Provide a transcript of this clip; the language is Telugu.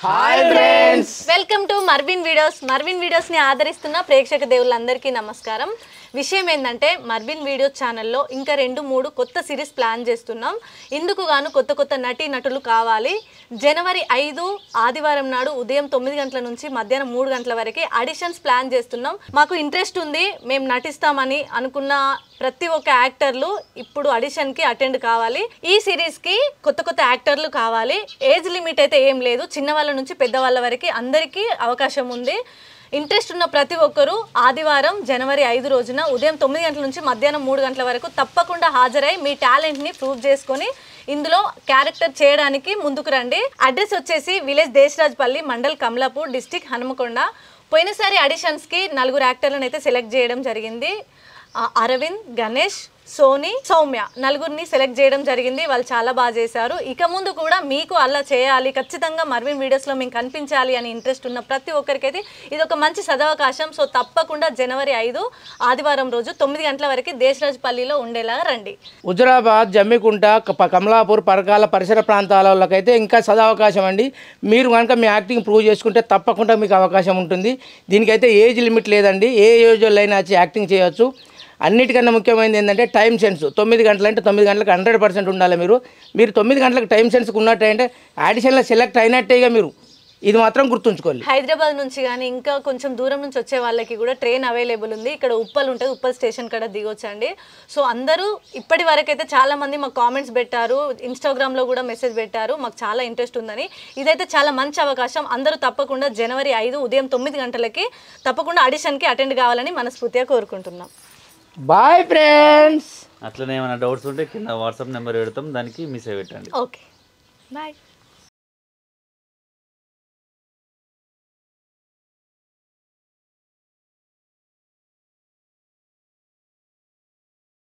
Hi friends, welcome to Marvin videos ని ఆదరిస్తున్న ప్రేక్షక దేవుళ్ళందరికీ నమస్కారం. విషయం ఏంటంటే మర్విన్ వీడియోస్ ఛానల్లో ఇంకా 2-3 కొత్త సిరీస్ ప్లాన్ చేస్తున్నాం. ఇందుకు గాను కొత్త నటులు కావాలి. జనవరి 5 ఆదివారం నాడు ఉదయం 9 గంటల నుంచి మధ్యాహ్నం 3 గంటల వరకు ఆడిషన్స్ ప్లాన్ చేస్తున్నాం. మాకు ఇంట్రెస్ట్ ఉంది, మేము నటిస్తామని అనుకున్న ప్రతి ఒక్క యాక్టర్లు ఇప్పుడు ఆడిషన్కి అటెండ్ కావాలి. ఈ సిరీస్కి కొత్త యాక్టర్లు కావాలి. ఏజ్ లిమిట్ అయితే ఏం లేదు, చిన్నవాళ్ళ నుంచి పెద్దవాళ్ళ వరకు అందరికీ అవకాశం ఉంది. ఇంట్రెస్ట్ ఉన్న ప్రతి ఒక్కరూ ఆదివారం జనవరి 5 రోజున ఉదయం 9 గంటల నుంచి మధ్యాహ్నం 3 గంటల వరకు తప్పకుండా హాజరై మీ టాలెంట్ని ప్రూవ్ చేసుకొని ఇందులో క్యారెక్టర్ చేయడానికి ముందుకు రండి. అడ్రస్ వచ్చేసి విలేజ్ దేశరాజ్పల్లి, మండల్ కమలాపూర్, డిస్టిక్ హనుమకొండ. పోయినసారి ఆడిషన్స్కి 4 యాక్టర్లను అయితే సెలెక్ట్ చేయడం జరిగింది. అరవింద్, గణేష్, సోని, సౌమ్య 4ని సెలెక్ట్ చేయడం జరిగింది. వాళ్ళు చాలా బాగా చేశారు. ఇక ముందు కూడా మీకు అలా చేయాలి, ఖచ్చితంగా మర్విన్ వీడియోస్లో మేము కనిపించాలి అని ఇంట్రెస్ట్ ఉన్న ప్రతి ఒక్కరికైతే ఇది ఒక మంచి సదవకాశం. సో తప్పకుండా జనవరి 5 ఆదివారం రోజు 9 గంటల వరకు దేశరాజ్పల్లిలో ఉండేలాగా రండి. హుజరాబాద్, జమ్మికుంట, కమలాపూర్, పరకాల పరిసర ప్రాంతాలకైతే ఇంకా సదవకాశం అండి. మీరు కనుక మీ యాక్టింగ్ ప్రూవ్ చేసుకుంటే తప్పకుండా మీకు అవకాశం ఉంటుంది. దీనికైతే ఏజ్ లిమిట్ లేదండి, ఏ ఏజ్ అయినా వచ్చి యాక్టింగ్ చేయొచ్చు. అన్నిటికన్నా ముఖ్యమైనది ఏంటంటే టైం సెన్స్. 9 గంటలు అంటే 9 గంటలకు 100% ఉండాలి. మీరు 9 గంటలకు టైం సెన్స్కి ఉన్నట్టంటే ఆడిషన్లో సెలెక్ట్ అయినట్టేగా మీరు. ఇది మాత్రం గుర్తుంచుకోవాలి. హైదరాబాద్ నుంచి కానీ ఇంకా కొంచెం దూరం నుంచి వచ్చే వాళ్ళకి కూడా ట్రైన్ అవైలబుల్ ఉంది. ఇక్కడ ఉప్పల్ ఉంటుంది, ఉప్పల్ స్టేషన్ కాడ దిగొచ్చండి. సో అందరూ ఇప్పటి వరకు అయితే చాలామంది మాకు కామెంట్స్ పెట్టారు, ఇన్స్టాగ్రామ్లో కూడా మెసేజ్ పెట్టారు, మాకు చాలా ఇంట్రెస్ట్ ఉందని. ఇదైతే చాలా మంచి అవకాశం. అందరూ తప్పకుండా జనవరి 5 ఉదయం 9 గంటలకి తప్పకుండా ఆడిషన్కి అటెండ్ కావాలని మనస్ఫూర్తిగా కోరుకుంటున్నాం. Bye friends. అట్లనే ఏమైనా డౌట్స్ ఉంటే కింద వాట్సాప్ నెంబర్ పెడతాం, దానికి మెసేజ్ పెట్టండి. Okay, bye.